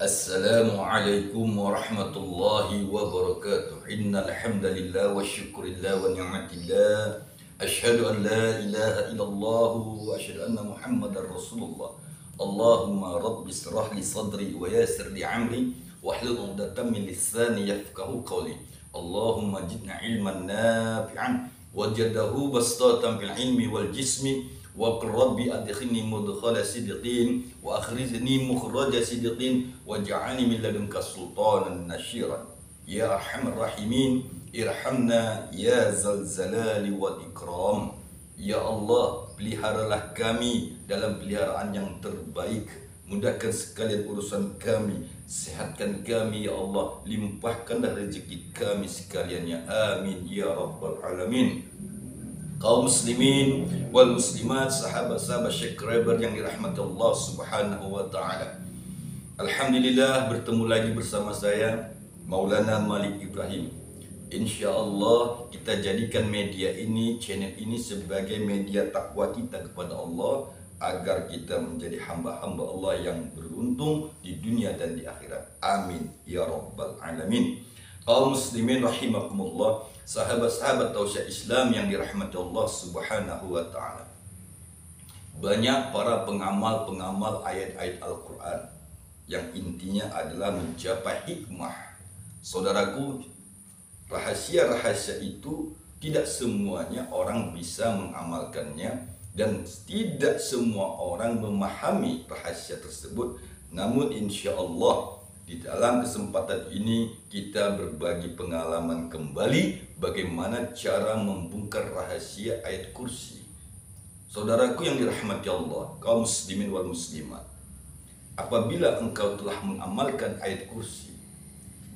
Assalamualaikum warahmatullahi wabarakatuh. Innal hamdalillah wa syukurillah wa ni'matillah. Asyhadu an la ilaha illallah wa asyhadu anna Muhammadar Rasulullah. Allahumma rabbi israh li sadri wa yassir li amri wahlul 'uqdatam min lisani yafqahu qawli. Allahumma zidna ilman nafi'an wajadahu bastatan fil ilmi wal jismi wa qur rabbi adkhilni mudkhala sidqin wa akhrijni mukhraja sidqin waj'alni min ladunka sultanan nashiran ya arhamar rahimin irhamna ya zal zalali wal ikram. Ya Allah, peliharalah kami dalam peliharaan yang terbaik, mudahkan sekalian urusan kami, sehatkan kami ya Allah, limpahkanlah rezeki kami sekalian ya amin ya rabbal alamin. Kaum muslimin wal muslimat, sahabat-sahabat subscriber yang dirahmati Allah Subhanahu wa taala. Alhamdulillah bertemu lagi bersama saya Maulana Malik Ibrahim. Insyaallah kita jadikan media ini, channel ini sebagai media takwa kita kepada Allah agar kita menjadi hamba-hamba Allah yang beruntung di dunia dan di akhirat. Amin ya rabbal alamin. Kaum muslimin rahimakumullah, sahabat-sahabat tauhid Islam yang dirahmati Allah Subhanahu wa taala. Banyak para pengamal-pengamal ayat-ayat Al-Qur'an yang intinya adalah mencapai hikmah. Saudaraku, rahasia-rahasia itu tidak semuanya orang bisa mengamalkannya dan tidak semua orang memahami rahasia tersebut. Namun insya Allah di dalam kesempatan ini kita berbagi pengalaman kembali bagaimana cara membongkar rahasia ayat kursi. Saudaraku yang dirahmati Allah, kaum muslimin wal muslimat, apabila engkau telah mengamalkan ayat kursi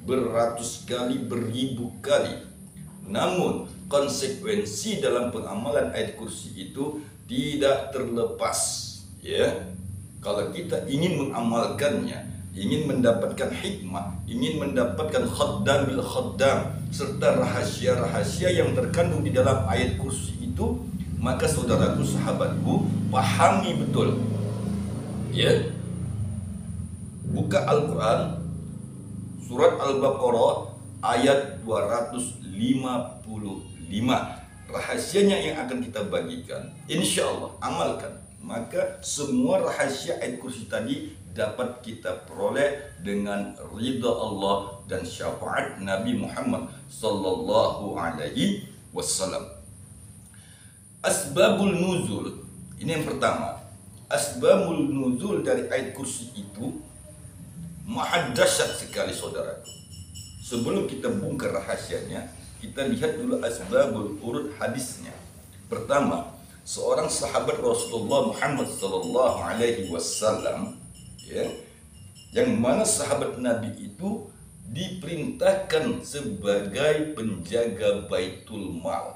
beratus kali, beribu kali, namun konsekuensi dalam pengamalan ayat kursi itu tidak terlepas, ya. Kalau kita ingin mengamalkannya, ingin mendapatkan hikmah, ingin mendapatkan khaddam bil khaddam, serta rahasia-rahasia yang terkandung di dalam ayat kursi itu, maka saudaraku, sahabatku, pahami betul, ya. Buka Al-Quran, surat Al-Baqarah ayat 255. Rahasianya yang akan kita bagikan, insya Allah amalkan, maka semua rahasia ayat kursi tadi dapat kita peroleh dengan ridha Allah dan syafaat Nabi Muhammad sallallahu alaihi wasallam. Asbabul nuzul, ini yang pertama. Asbabul nuzul dari ayat kursi itu maha dahsyat sekali, saudaraku. Sebelum kita bongkar rahasianya, kita lihat dulu asbabul urut hadisnya. Pertama, seorang sahabat Rasulullah Muhammad sallallahu alaihi wasallam, ya, yang mana sahabat Nabi itu diperintahkan sebagai penjaga Baitul Mal.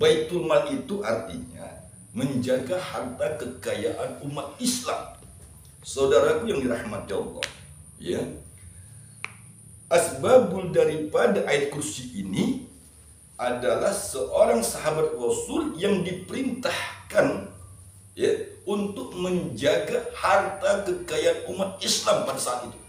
Baitul Mal itu artinya menjaga harta kekayaan umat Islam. Saudaraku yang dirahmati Allah, ya. Asbabul daripada ayat kursi ini adalah seorang sahabat Rasul yang diperintahkan, ya, untuk menjaga harta kekayaan umat Islam pada saat itu.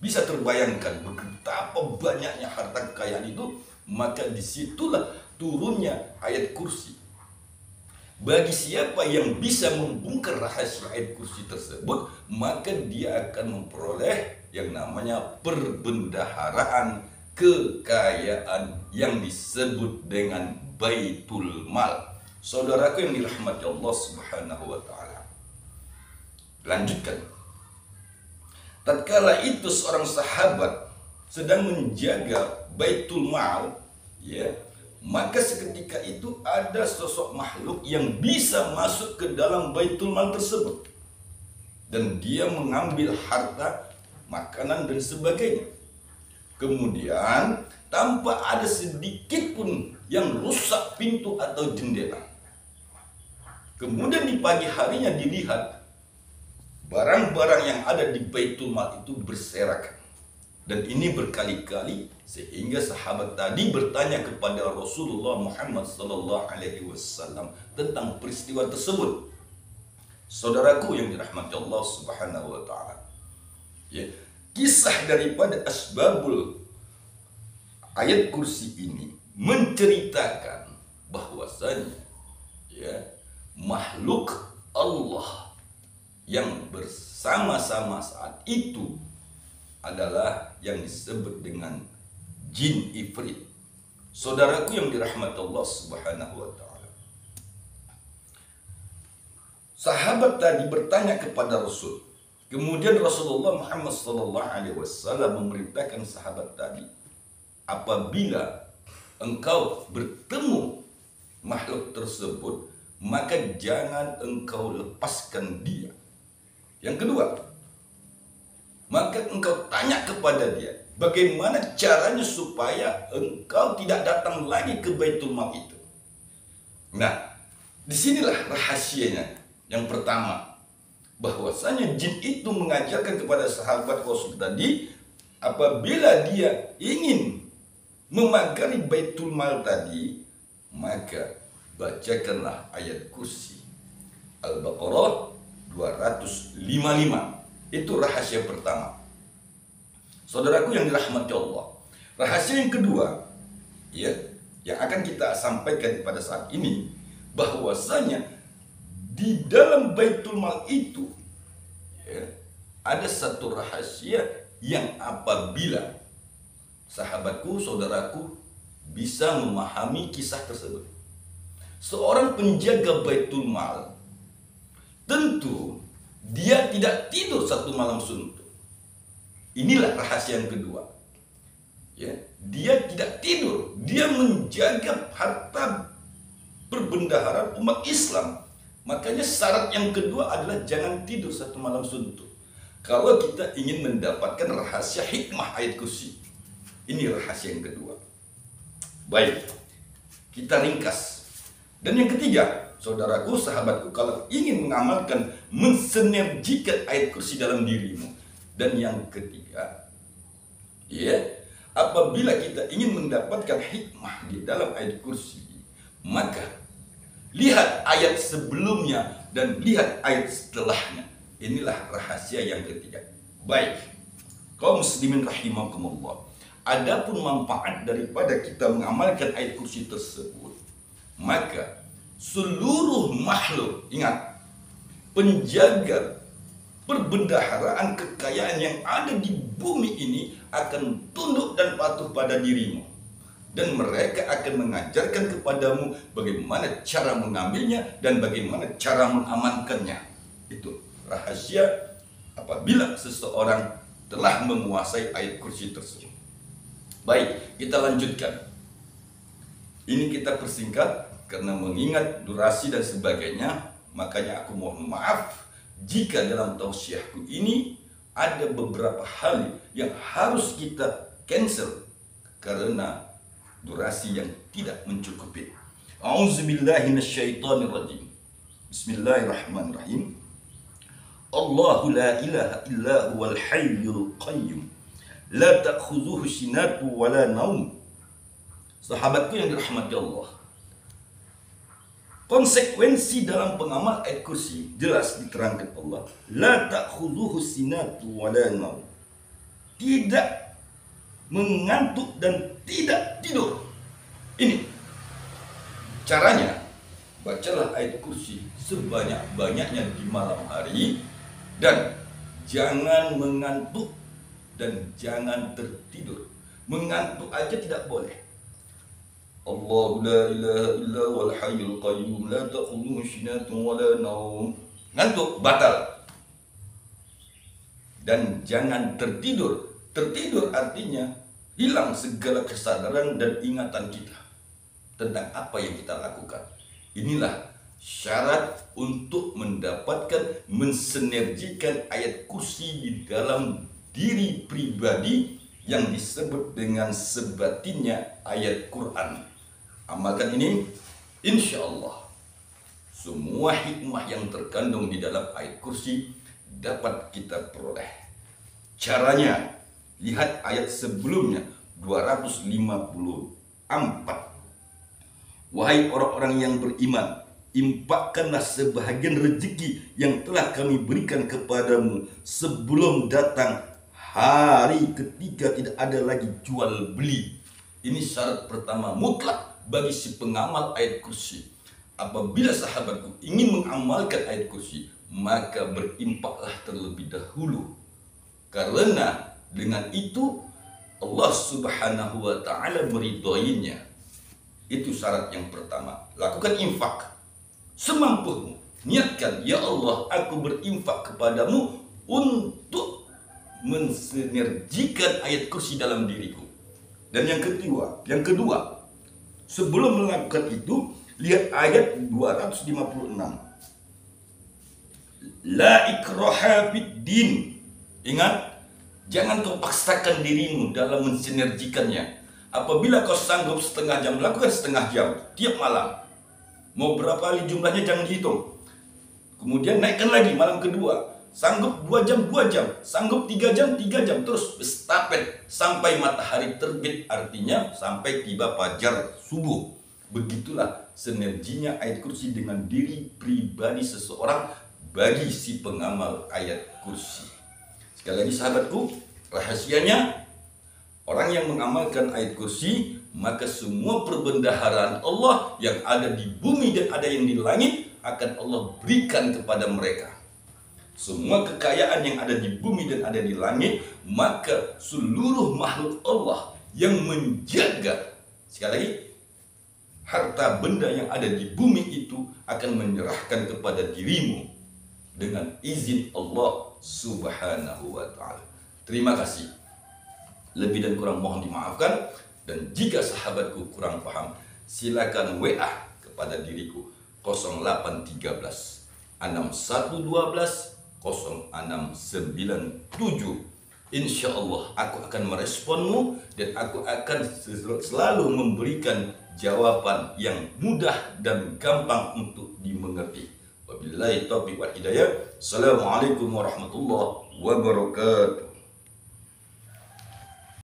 Bisa terbayangkan betapa banyaknya harta kekayaan itu, maka disitulah turunnya ayat kursi. Bagi siapa yang bisa membongkar rahasia ayat kursi tersebut, maka dia akan memperoleh yang namanya perbendaharaan kekayaan yang disebut dengan Baitul Mal. Saudaraku yang dirahmati Allah Subhanahu wa taala. Lanjutkan. Tatkala itu seorang sahabat sedang menjaga Baitul Mal, ya, maka seketika itu ada sosok makhluk yang bisa masuk ke dalam Baitul Mal tersebut dan dia mengambil harta, makanan dan sebagainya. Kemudian tanpa ada sedikit pun yang rusak pintu atau jendela. Kemudian di pagi harinya dilihat barang-barang yang ada di Baitul Mal itu berserakan. Dan ini berkali-kali sehingga sahabat tadi bertanya kepada Rasulullah Muhammad sallallahu alaihi wasallam tentang peristiwa tersebut. Saudaraku yang dirahmati Allah Subhanahu wa taala, Ya, kisah daripada asbabul ayat kursi ini menceritakan bahwasanya ya, makhluk Allah yang bersama-sama saat itu adalah yang disebut dengan jin ifrit. Saudaraku yang dirahmati Allah Subhanahu wa taala. Sahabat tadi bertanya kepada Rasul. Kemudian Rasulullah Muhammad sallallahu alaihi wasallam memerintahkan sahabat tadi, apabila engkau bertemu makhluk tersebut, maka jangan engkau lepaskan dia. Yang kedua, maka engkau tanya kepada dia, bagaimana caranya supaya engkau tidak datang lagi ke Baitul Mal itu. Nah, disinilah rahasianya. Yang pertama, bahwasanya jin itu mengajarkan kepada sahabat Rasul tadi, apabila dia ingin memagari Baitul Mal tadi, maka bacakanlah ayat kursi Al-Baqarah 255. Itu rahasia pertama. Saudaraku yang dirahmati Allah. Rahasia yang kedua, ya, yang akan kita sampaikan pada saat ini, bahwasanya di dalam Baitul Mal itu ya, ada satu rahasia yang apabila sahabatku, saudaraku bisa memahami kisah tersebut. Seorang penjaga Baitul Mal tentu dia tidak tidur satu malam suntuk. Inilah rahasia yang kedua. Ya, dia tidak tidur, dia menjaga harta perbendaharaan umat Islam. Makanya syarat yang kedua adalah jangan tidur satu malam suntuk. Kalau kita ingin mendapatkan rahasia hikmah ayat kursi, ini rahasia yang kedua. Baik, kita ringkas. Dan yang ketiga, saudaraku, sahabatku, kalau ingin mengamalkan, mensinergikan ayat kursi dalam dirimu. Dan yang ketiga, ya, apabila kita ingin mendapatkan hikmah di dalam ayat kursi, maka lihat ayat sebelumnya dan lihat ayat setelahnya. Inilah rahasia yang ketiga. Baik, kaum muslimin rahimakumullah. Adapun manfaat daripada kita mengamalkan ayat kursi tersebut, maka seluruh makhluk, ingat, penjaga perbendaharaan kekayaan yang ada di bumi ini akan tunduk dan patuh pada dirimu. Dan mereka akan mengajarkan kepadamu bagaimana cara mengambilnya dan bagaimana cara mengamankannya. Itu rahasia apabila seseorang telah menguasai ayat kursi tersebut. Baik, kita lanjutkan. Ini kita persingkat karena mengingat durasi dan sebagainya. Makanya aku mohon maaf jika dalam tausiahku ini ada beberapa hal yang harus kita cancel karena durasi yang tidak mencukupi. A'udzubillahi minasyaitonirrajim. Bismillahirrahmanirrahim. Allahu la ilaha illa huwal hayyul qayyum. La ta'khudhuhu sinatu wa la naum. Sahabatku yang dirahmati Allah, konsekuensi dalam pengamal ayat kursi jelas diterangkan Allah. La ta'khudhuhu sinatu wa la naum. Tidak mengantuk dan tidak tidur. Ini caranya, bacalah ayat kursi sebanyak-banyaknya di malam hari dan jangan mengantuk dan jangan tertidur. Mengantuk aja tidak boleh. Allahu la ilaha illa wal hayyul qayyum la ta'khudhuhu sinatun wa la naum. Ngantuk batal. Dan jangan tertidur. Tertidur artinya hilang segala kesadaran dan ingatan kita tentang apa yang kita lakukan. Inilah syarat untuk mendapatkan mensinergikan ayat kursi di dalam diri pribadi yang disebut dengan sebatinnya ayat Quran. Amalkan ini, insya Allah semua hikmah yang terkandung di dalam ayat kursi dapat kita peroleh. Caranya, lihat ayat sebelumnya 254. Wahai orang-orang yang beriman, infakkanlah sebahagian rezeki yang telah kami berikan kepadamu sebelum datang hari ketiga tidak ada lagi jual beli. Ini syarat pertama mutlak bagi si pengamal ayat kursi. Apabila sahabatku ingin mengamalkan ayat kursi, maka berinfaklah terlebih dahulu. Karena dengan itu Allah Subhanahu wa taala meridhoinya. Itu syarat yang pertama. Lakukan infak semampumu. Niatkan, ya Allah, aku berinfak kepadamu untuk mensinergikan ayat kursi dalam diriku. Dan yang kedua, sebelum melakukan itu, lihat ayat 256. La ikraha fid din. Ingat, jangan kau paksakan dirimu dalam mensinergikannya. Apabila kau sanggup setengah jam, lakukan setengah jam tiap malam. Mau berapa kali jumlahnya jangan dihitung. Kemudian naikkan lagi malam kedua. Sanggup 2 jam, 2 jam. Sanggup 3 jam, 3 jam. Terus estafet sampai matahari terbit. Artinya sampai tiba fajar subuh. Begitulah sinerginya ayat kursi dengan diri pribadi seseorang bagi si pengamal ayat kursi. Sekali lagi sahabatku, rahasianya orang yang mengamalkan ayat kursi, maka semua perbendaharaan Allah yang ada di bumi dan ada yang di langit akan Allah berikan kepada mereka. Semua kekayaan yang ada di bumi dan ada di langit, maka seluruh makhluk Allah yang menjaga, sekali lagi, harta benda yang ada di bumi itu akan menyerahkan kepada dirimu dengan izin Allah Subhanahu wa taala. Terima kasih. Lebih dan kurang mohon dimaafkan, dan jika sahabatku kurang paham, silakan WA kepada diriku 0813 6112 0697. Insya Allah aku akan meresponmu dan aku akan selalu memberikan jawaban yang mudah dan gampang untuk dimengerti. Wabillahi taufiq wal hidayah. Assalamualaikum warahmatullahi wabarakatuh.